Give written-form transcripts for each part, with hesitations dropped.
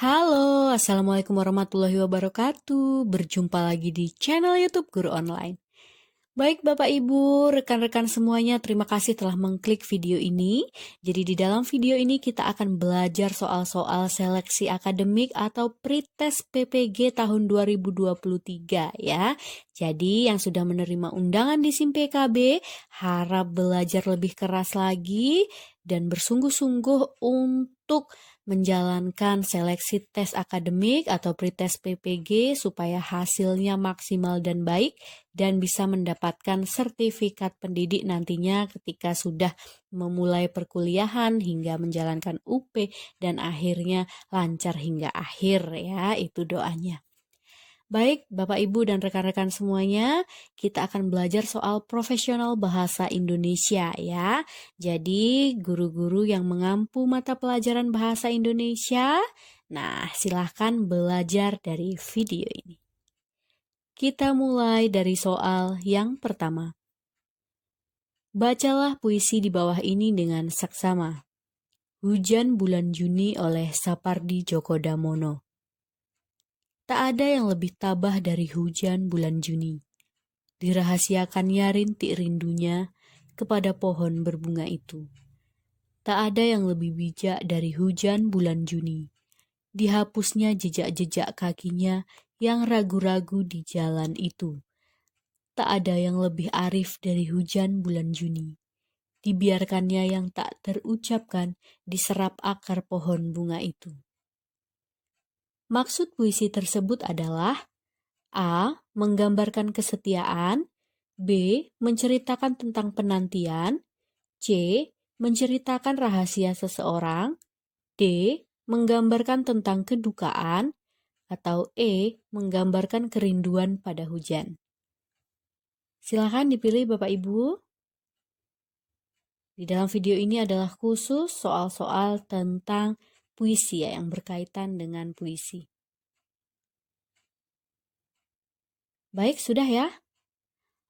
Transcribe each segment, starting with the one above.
Halo, Assalamualaikum warahmatullahi wabarakatuh. Berjumpa lagi di channel YouTube Guru Online. Baik Bapak Ibu, rekan-rekan semuanya, terima kasih telah mengklik video ini. Jadi di dalam video ini kita akan belajar soal-soal seleksi akademik atau pretest PPG tahun 2023 ya. Jadi yang sudah menerima undangan di SIM PKB harap belajar lebih keras lagi dan bersungguh-sungguh untuk menjalankan seleksi tes akademik atau pretest PPG supaya hasilnya maksimal dan baik dan bisa mendapatkan sertifikat pendidik nantinya ketika sudah memulai perkuliahan hingga menjalankan UP dan akhirnya lancar hingga akhir ya, itu doanya. Baik, Bapak Ibu dan rekan-rekan semuanya, kita akan belajar soal profesional bahasa Indonesia ya. Jadi, guru-guru yang mengampu mata pelajaran bahasa Indonesia, nah silahkan belajar dari video ini. Kita mulai dari soal yang pertama. Bacalah puisi di bawah ini dengan saksama. Hujan Bulan Juni oleh Sapardi Djoko Damono. Tak ada yang lebih tabah dari hujan bulan Juni. Dirahasiakannya rintik rindunya kepada pohon berbunga itu. Tak ada yang lebih bijak dari hujan bulan Juni. Dihapusnya jejak-jejak kakinya yang ragu-ragu di jalan itu. Tak ada yang lebih arif dari hujan bulan Juni. Dibiarkannya yang tak terucapkan diserap akar pohon bunga itu. Maksud puisi tersebut adalah A. Menggambarkan kesetiaan, B. Menceritakan tentang penantian, C. Menceritakan rahasia seseorang, D. Menggambarkan tentang kedukaan, atau E. Menggambarkan kerinduan pada hujan. Silakan dipilih Bapak Ibu. Di dalam video ini adalah khusus soal-soal tentang puisi ya, yang berkaitan dengan puisi. Baik, sudah ya?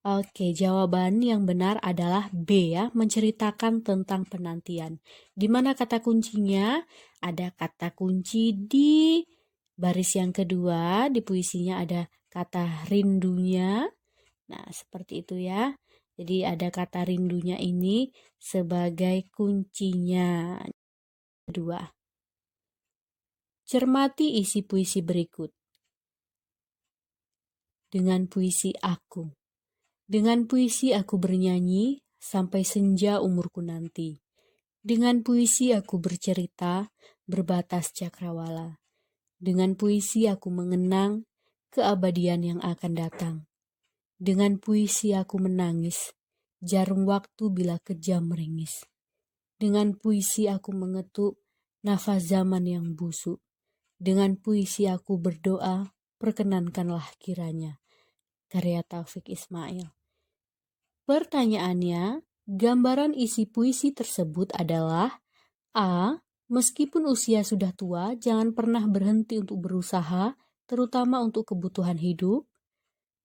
Oke, jawaban yang benar adalah B ya, menceritakan tentang penantian. Di mana kata kuncinya? Ada kata kunci di baris yang kedua, di puisinya ada kata rindunya. Nah, seperti itu ya. Jadi ada kata rindunya ini sebagai kuncinya. Kedua. Cermati isi puisi berikut. Dengan puisi aku. Dengan puisi aku bernyanyi sampai senja umurku nanti. Dengan puisi aku bercerita berbatas cakrawala. Dengan puisi aku mengenang keabadian yang akan datang. Dengan puisi aku menangis, jarum waktu bila kejam meringis. Dengan puisi aku mengetuk nafas zaman yang busuk. Dengan puisi aku berdoa, perkenankanlah kiranya. Karya Taufik Ismail. Pertanyaannya, gambaran isi puisi tersebut adalah A. Meskipun usia sudah tua, jangan pernah berhenti untuk berusaha, terutama untuk kebutuhan hidup.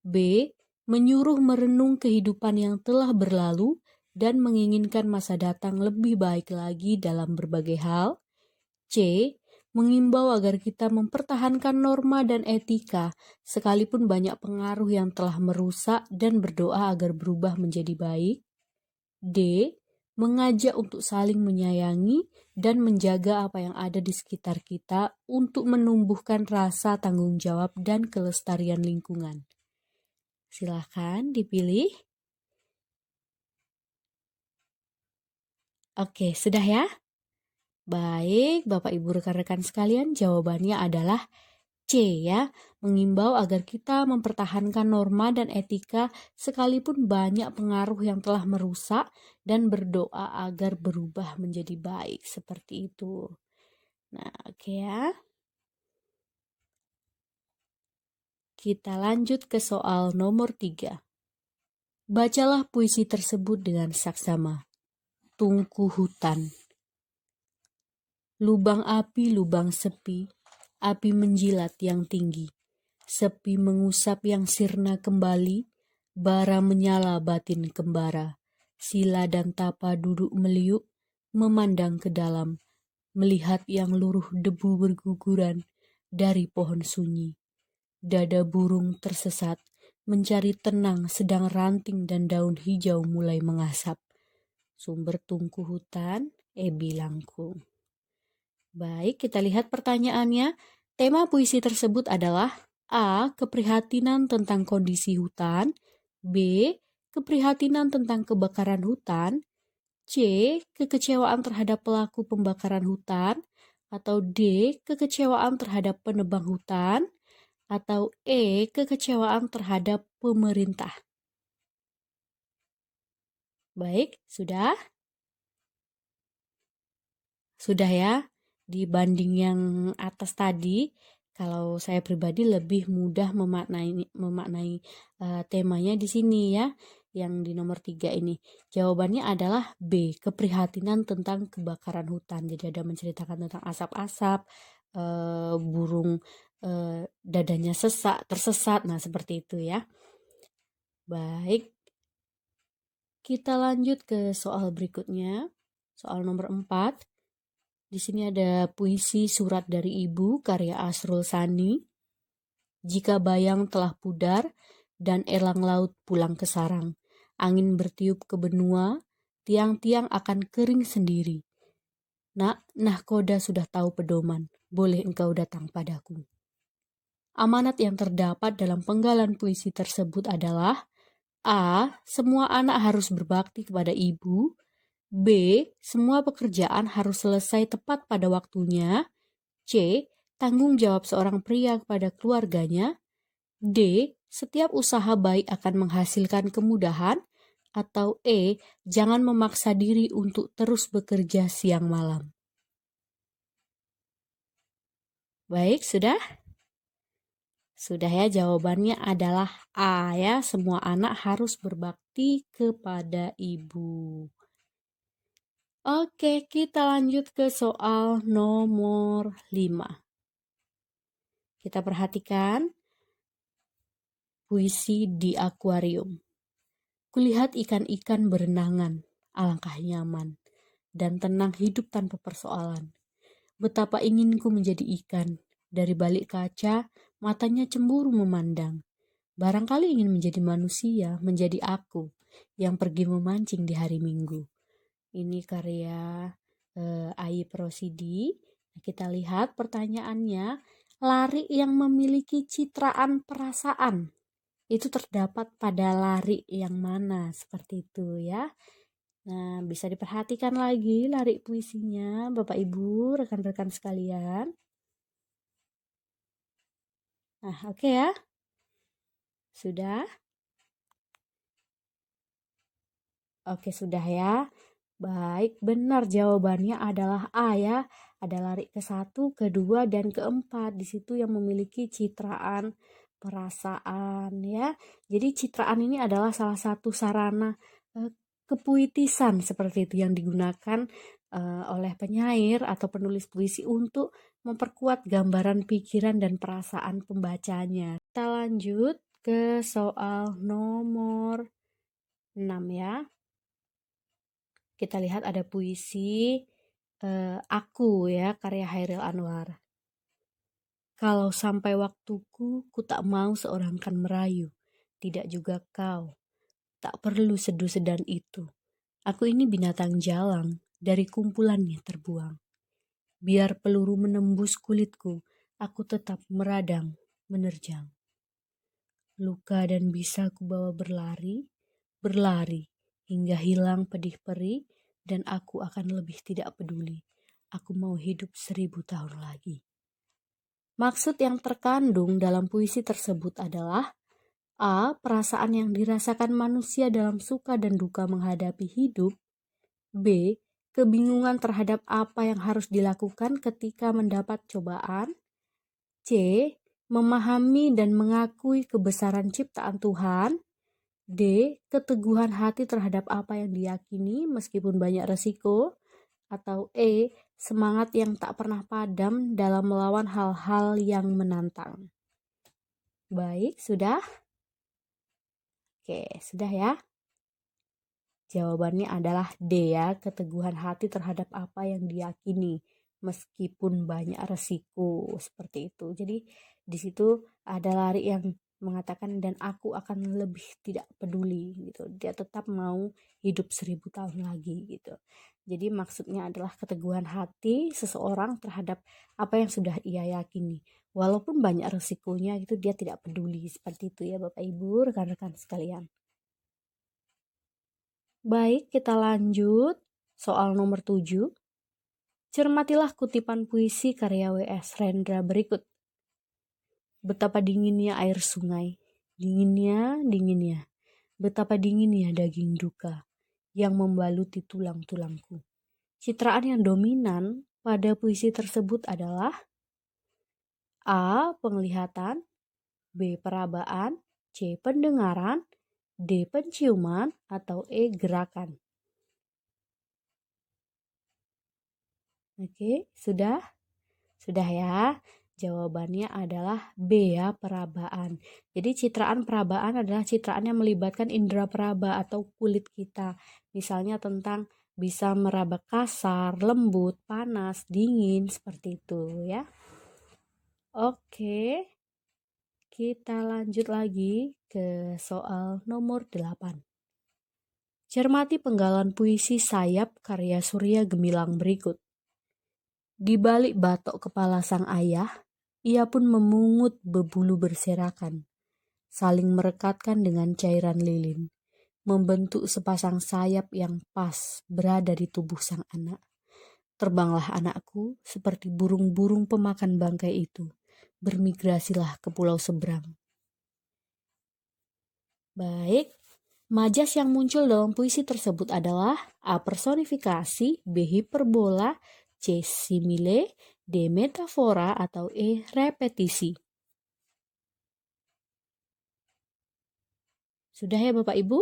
B. Menyuruh merenung kehidupan yang telah berlalu dan menginginkan masa datang lebih baik lagi dalam berbagai hal. C. Mengimbau agar kita mempertahankan norma dan etika, sekalipun banyak pengaruh yang telah merusak dan berdoa agar berubah menjadi baik. D. Mengajak untuk saling menyayangi dan menjaga apa yang ada di sekitar kita untuk menumbuhkan rasa tanggung jawab dan kelestarian lingkungan. Silahkan dipilih. Oke, sudah ya? Baik, Bapak Ibu rekan-rekan sekalian, jawabannya adalah C ya, mengimbau agar kita mempertahankan norma dan etika sekalipun banyak pengaruh yang telah merusak dan berdoa agar berubah menjadi baik, seperti itu. Nah, oke ya. Kita lanjut ke soal nomor 3. Bacalah puisi tersebut dengan saksama. Tungku hutan. Lubang api, lubang sepi, api menjilat yang tinggi, sepi mengusap yang sirna kembali, bara menyala batin kembara, sila dan tapa duduk meliuk, memandang ke dalam, melihat yang luruh debu berguguran dari pohon sunyi. Dada burung tersesat, mencari tenang sedang ranting dan daun hijau mulai mengasap. Sumber tungku hutan, Ebi Langkung. Baik, kita lihat pertanyaannya. Tema puisi tersebut adalah A. Keprihatinan tentang kondisi hutan, B. Keprihatinan tentang kebakaran hutan, C. Kekecewaan terhadap pelaku pembakaran hutan, atau D. Kekecewaan terhadap penebang hutan, atau E. Kekecewaan terhadap pemerintah. Baik, sudah? Sudah ya? Dibanding yang atas tadi, kalau saya pribadi lebih mudah memaknai temanya di sini ya, yang di nomor 3 ini. Jawabannya adalah B, keprihatinan tentang kebakaran hutan. Jadi ada menceritakan tentang asap-asap, burung dadanya tersesat, nah seperti itu ya. Baik, kita lanjut ke soal berikutnya. Soal nomor 4. Di sini ada puisi Surat dari Ibu karya Asrul Sani. Jika bayang telah pudar dan elang laut pulang ke sarang, angin bertiup ke benua, tiang-tiang akan kering sendiri. Nak, nahkoda sudah tahu pedoman, boleh engkau datang padaku. Amanat yang terdapat dalam penggalan puisi tersebut adalah A. Semua anak harus berbakti kepada ibu. B. Semua pekerjaan harus selesai tepat pada waktunya. C. Tanggung jawab seorang pria kepada keluarganya. D. Setiap usaha baik akan menghasilkan kemudahan. Atau E. Jangan memaksa diri untuk terus bekerja siang malam. Baik, sudah? Sudah ya, jawabannya adalah A ya. Semua anak harus berbakti kepada ibu. Oke, kita lanjut ke soal nomor 5. Kita perhatikan puisi di akuarium. Kulihat ikan-ikan berenangan, alangkah nyaman, dan tenang hidup tanpa persoalan. Betapa inginku menjadi ikan, dari balik kaca, matanya cemburu memandang. Barangkali ingin menjadi manusia, menjadi aku, yang pergi memancing di hari Minggu. Ini karya Ayib Rosidi. Kita lihat pertanyaannya, lari yang memiliki citraan perasaan itu terdapat pada lari yang mana, seperti itu ya. Nah, bisa diperhatikan lagi lari puisinya Bapak Ibu, rekan-rekan sekalian. Nah, oke ya. Sudah? Oke, sudah ya. Baik, benar jawabannya adalah A ya. Ada lari ke-1, ke-2, dan ke-4. Di situ yang memiliki citraan perasaan ya. Jadi citraan ini adalah salah satu sarana kepuitisan seperti itu yang digunakan oleh penyair atau penulis puisi untuk memperkuat gambaran pikiran dan perasaan pembacanya. Kita lanjut ke soal nomor 6 ya. Kita lihat ada puisi Aku ya, karya Hairil Anwar. Kalau sampai waktuku, ku tak mau seorang kan merayu, tidak juga kau. Tak perlu sedu sedan itu. Aku ini binatang jalang, dari kumpulannya terbuang. Biar peluru menembus kulitku, aku tetap meradang, menerjang. Luka dan bisa ku bawa berlari, berlari, hingga hilang pedih perih, dan aku akan lebih tidak peduli. Aku mau hidup 1000 tahun lagi. Maksud yang terkandung dalam puisi tersebut adalah A. Perasaan yang dirasakan manusia dalam suka dan duka menghadapi hidup. B. Kebingungan terhadap apa yang harus dilakukan ketika mendapat cobaan. C. Memahami dan mengakui kebesaran ciptaan Tuhan. D. Keteguhan hati terhadap apa yang diyakini meskipun banyak resiko. Atau E. Semangat yang tak pernah padam dalam melawan hal-hal yang menantang. Baik, sudah? Oke, sudah ya? Jawabannya adalah D ya, keteguhan hati terhadap apa yang diyakini meskipun banyak resiko, seperti itu. Jadi di situ ada lari yang mengatakan dan aku akan lebih tidak peduli gitu. Dia tetap mau hidup 1000 tahun lagi gitu. Jadi maksudnya adalah keteguhan hati seseorang terhadap apa yang sudah ia yakini. Walaupun banyak resikonya itu dia tidak peduli, seperti itu ya Bapak Ibu, rekan-rekan sekalian. Baik, kita lanjut. Soal nomor 7. Cermatilah kutipan puisi karya W.S. Rendra berikut. Betapa dinginnya air sungai. Dinginnya. Betapa dinginnya daging duka yang membaluti tulang-tulangku. Citraan yang dominan pada puisi tersebut adalah A. Penglihatan, B. Perabaan, C. Pendengaran, D. Penciuman, atau E. Gerakan. Oke, sudah? Sudah ya? Jawabannya adalah B ya, perabaan. Jadi citraan perabaan adalah citraan yang melibatkan indera peraba atau kulit kita. Misalnya tentang bisa meraba kasar, lembut, panas, dingin, seperti itu ya. Oke, kita lanjut lagi ke soal nomor 8. Cermati penggalan puisi Sayap karya Surya Gemilang berikut. Di balik batok kepala sang ayah, ia pun memungut bebulu berserakan, saling merekatkan dengan cairan lilin, membentuk sepasang sayap yang pas berada di tubuh sang anak. Terbanglah anakku seperti burung-burung pemakan bangkai itu, bermigrasilah ke pulau seberang. Baik, majas yang muncul dalam puisi tersebut adalah A. Personifikasi, B. Hiperbola, C. Simile, D. Metafora, atau E. Repetisi. Sudah ya Bapak Ibu?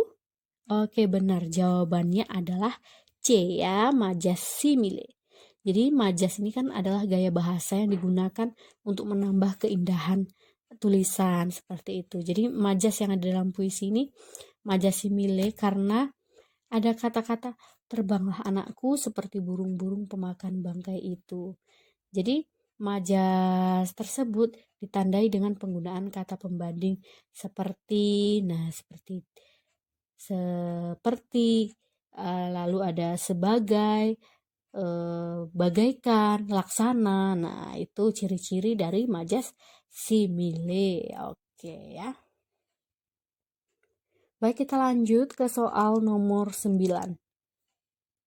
Oke, benar. Jawabannya adalah C ya, majas simile. Jadi majas ini kan adalah gaya bahasa yang digunakan untuk menambah keindahan tulisan seperti itu. Jadi majas yang ada dalam puisi ini majas simile karena ada kata-kata terbanglah anakku seperti burung-burung pemakan bangkai itu. Jadi majas tersebut ditandai dengan penggunaan kata pembanding seperti, lalu ada sebagai, bagaikan, laksana. Nah, itu ciri-ciri dari majas simile. Oke ya. Baik, kita lanjut ke soal nomor 9.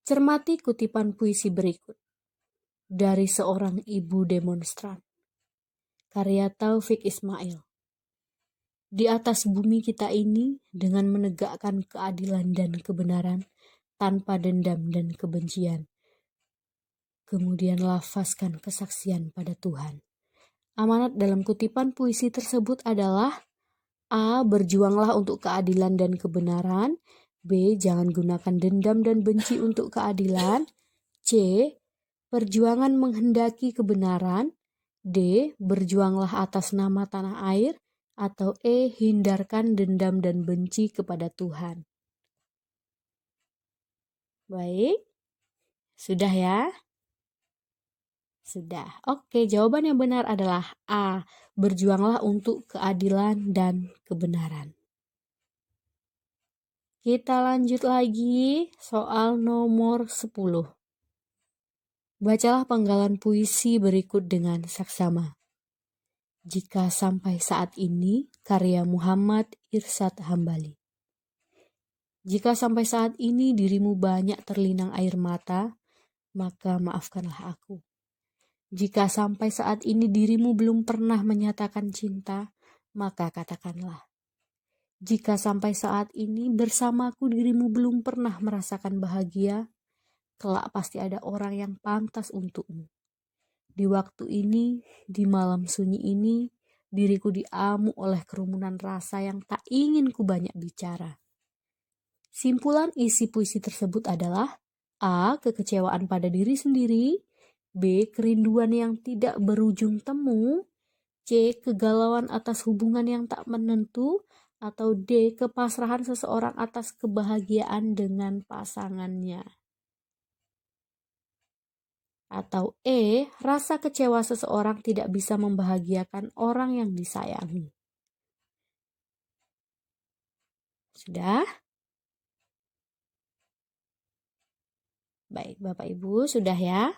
Cermati kutipan puisi berikut. Dari seorang ibu demonstran. Karya Taufik Ismail. Di atas bumi kita ini dengan menegakkan keadilan dan kebenaran tanpa dendam dan kebencian. Kemudian lafazkan kesaksian pada Tuhan. Amanat dalam kutipan puisi tersebut adalah A. Berjuanglah untuk keadilan dan kebenaran. B. Jangan gunakan dendam dan benci untuk keadilan. C. Perjuangan menghendaki kebenaran. D. Berjuanglah atas nama tanah air. Atau E. Hindarkan dendam dan benci kepada Tuhan. Baik, sudah ya? Sudah. Oke, jawaban yang benar adalah A. Berjuanglah untuk keadilan dan kebenaran. Kita lanjut lagi soal nomor 10. Bacalah penggalan puisi berikut dengan saksama. Jika sampai saat ini, karya Muhammad Irsyad Hambali. Jika sampai saat ini dirimu banyak terlinang air mata, maka maafkanlah aku. Jika sampai saat ini dirimu belum pernah menyatakan cinta, maka katakanlah. Jika sampai saat ini bersamaku dirimu belum pernah merasakan bahagia, kelak pasti ada orang yang pantas untukmu. Di waktu ini, di malam sunyi ini, diriku diamuk oleh kerumunan rasa yang tak ingin ku banyak bicara. Simpulan isi puisi tersebut adalah A. Kekecewaan pada diri sendiri, B. Kerinduan yang tidak berujung temu, C. Kegalauan atas hubungan yang tak menentu, atau D. Kepasrahan seseorang atas kebahagiaan dengan pasangannya. Atau E, rasa kecewa seseorang tidak bisa membahagiakan orang yang disayangi. Sudah? Baik, Bapak Ibu, sudah ya?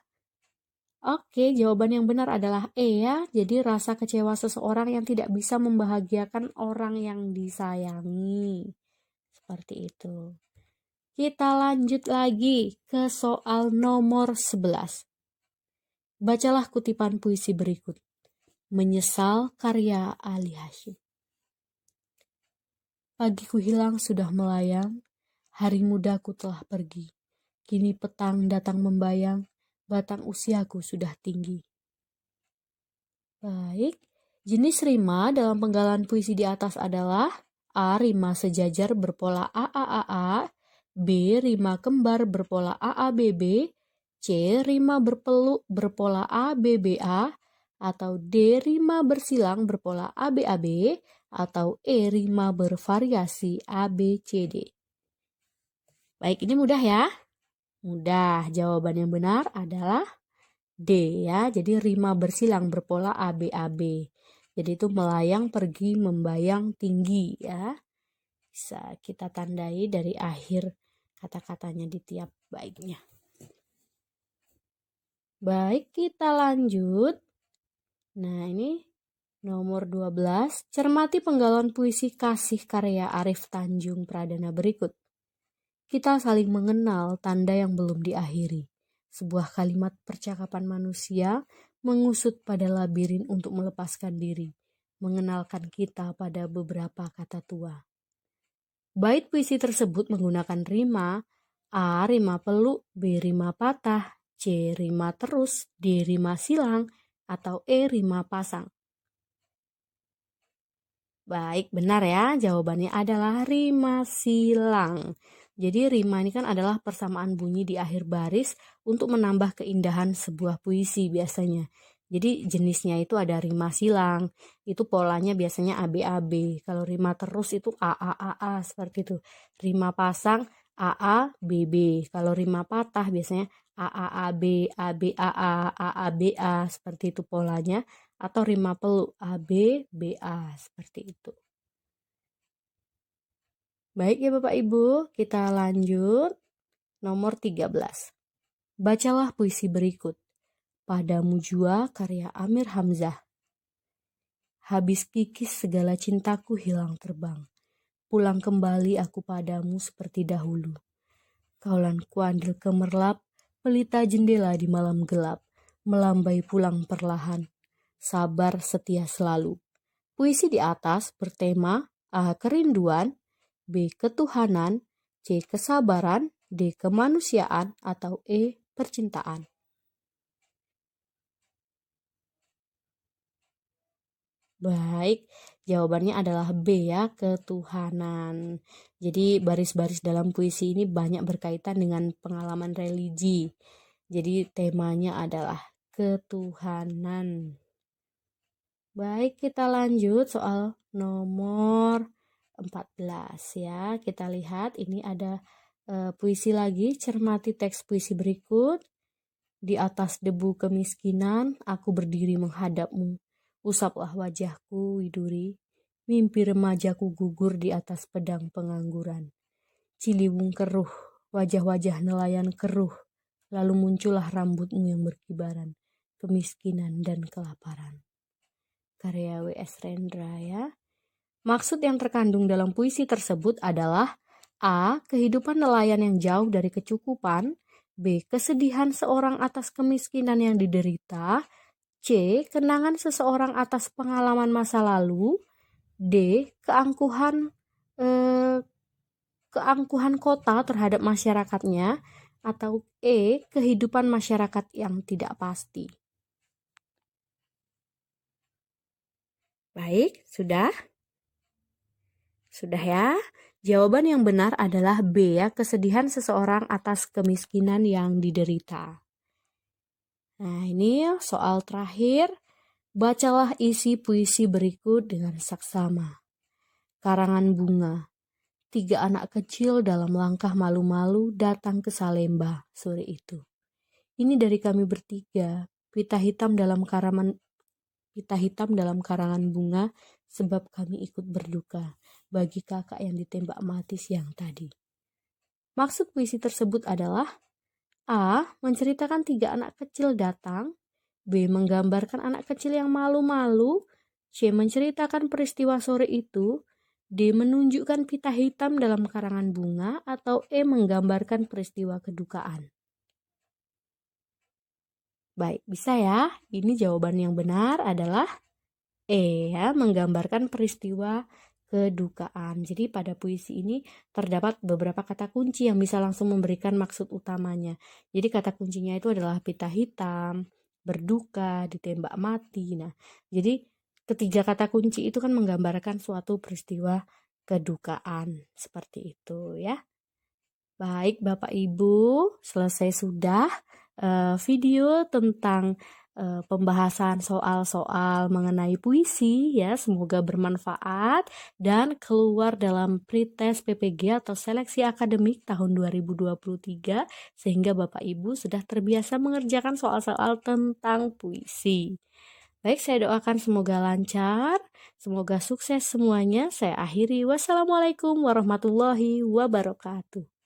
Oke, jawaban yang benar adalah E ya. Jadi rasa kecewa seseorang yang tidak bisa membahagiakan orang yang disayangi. Seperti itu. Kita lanjut lagi ke soal nomor 11. Bacalah kutipan puisi berikut. Menyesal karya Ali Hasyim. Pagiku hilang sudah melayang, hari mudaku telah pergi. Kini petang datang membayang, batang usiaku sudah tinggi. Baik, jenis rima dalam penggalan puisi di atas adalah A. Rima sejajar berpola AAAA, B. Rima kembar berpola AABB, C. Rima berpeluk berpola ABBA, atau D. Rima bersilang berpola ABAB, atau E. Rima bervariasi ABCD. Baik, ini mudah ya? Mudah. Jawaban yang benar adalah D ya. Jadi rima bersilang berpola ABAB. Jadi itu melayang, pergi, membayang, tinggi ya. Bisa kita tandai dari akhir kata-katanya di tiap baitnya. Baik, kita lanjut. Nah, ini nomor 12. Cermati penggalan puisi kasih karya Arif Tanjung Pradana berikut. Kita saling mengenal tanda yang belum diakhiri. Sebuah kalimat percakapan manusia mengusut pada labirin untuk melepaskan diri, mengenalkan kita pada beberapa kata tua. Bait puisi tersebut menggunakan rima A. Rima peluk, B. Rima patah, C. Rima terus, D. Rima silang, atau E. Rima pasang. Baik, benar ya. Jawabannya adalah rima silang. Jadi rima ini kan adalah persamaan bunyi di akhir baris untuk menambah keindahan sebuah puisi biasanya. Jadi jenisnya itu ada rima silang. Itu polanya biasanya ABAB. Kalau rima terus itu AAAA seperti itu. Rima pasang AABB. Kalau rima patah biasanya AAAB, ABAA, AABA seperti itu polanya. Atau rima peluk ABBA seperti itu. Baik ya Bapak Ibu, kita lanjut. Nomor 13. Bacalah puisi berikut. Padamu jua karya Amir Hamzah. Habis kikis segala cintaku hilang terbang. Pulang kembali aku padamu seperti dahulu. Kaulan kuandil kemerlap, pelita jendela di malam gelap. Melambai pulang perlahan. Sabar setia selalu. Puisi di atas bertema A. Kerinduan, B. Ketuhanan, C. Kesabaran, D. Kemanusiaan, atau E. Percintaan. Baik, jawabannya adalah B ya, ketuhanan. Jadi baris-baris dalam puisi ini banyak berkaitan dengan pengalaman religi. Jadi temanya adalah ketuhanan. Baik, kita lanjut soal nomor 14 ya. Kita lihat ini ada puisi lagi. Cermati teks puisi berikut. Di atas debu kemiskinan, aku berdiri menghadapmu. Usaplah wajahku, Widuri. Mimpi remajaku gugur di atas pedang pengangguran. Ciliwung keruh, wajah-wajah nelayan keruh. Lalu muncullah rambutmu yang berkibaran. Kemiskinan dan kelaparan. Karya W.S. Rendra ya. Maksud yang terkandung dalam puisi tersebut adalah A. Kehidupan nelayan yang jauh dari kecukupan, B. Kesedihan seorang atas kemiskinan yang diderita, C. Kenangan seseorang atas pengalaman masa lalu, D. Keangkuhan kota terhadap masyarakatnya, atau E. Kehidupan masyarakat yang tidak pasti. Baik, sudah? Sudah ya? Jawaban yang benar adalah B ya, kesedihan seseorang atas kemiskinan yang diderita. Nah, ini soal terakhir. Bacalah isi puisi berikut dengan saksama. Karangan bunga. 3 anak kecil dalam langkah malu-malu datang ke Salemba sore itu. Ini dari kami bertiga, pita hitam dalam karangan bunga, sebab kami ikut berduka bagi kakak yang ditembak mati siang tadi. Maksud puisi tersebut adalah A. Menceritakan 3 anak kecil datang, B. Menggambarkan anak kecil yang malu-malu, C. Menceritakan peristiwa sore itu, D. Menunjukkan pita hitam dalam karangan bunga, atau E. Menggambarkan peristiwa kedukaan. Baik, bisa ya. Ini jawaban yang benar adalah E ya, menggambarkan peristiwa kedukaan. Jadi pada puisi ini terdapat beberapa kata kunci yang bisa langsung memberikan maksud utamanya. Jadi kata kuncinya itu adalah pita hitam, berduka, ditembak mati. Nah, jadi ketiga kata kunci itu kan menggambarkan suatu peristiwa kedukaan. Seperti itu ya. Baik Bapak Ibu, selesai sudah video tentang pembahasan soal-soal mengenai puisi ya. Semoga bermanfaat dan keluar dalam pretest PPG atau seleksi akademik tahun 2023 sehingga Bapak Ibu sudah terbiasa mengerjakan soal-soal tentang puisi. Baik, saya doakan semoga lancar, semoga sukses semuanya. Saya akhiri. Wassalamualaikum warahmatullahi wabarakatuh.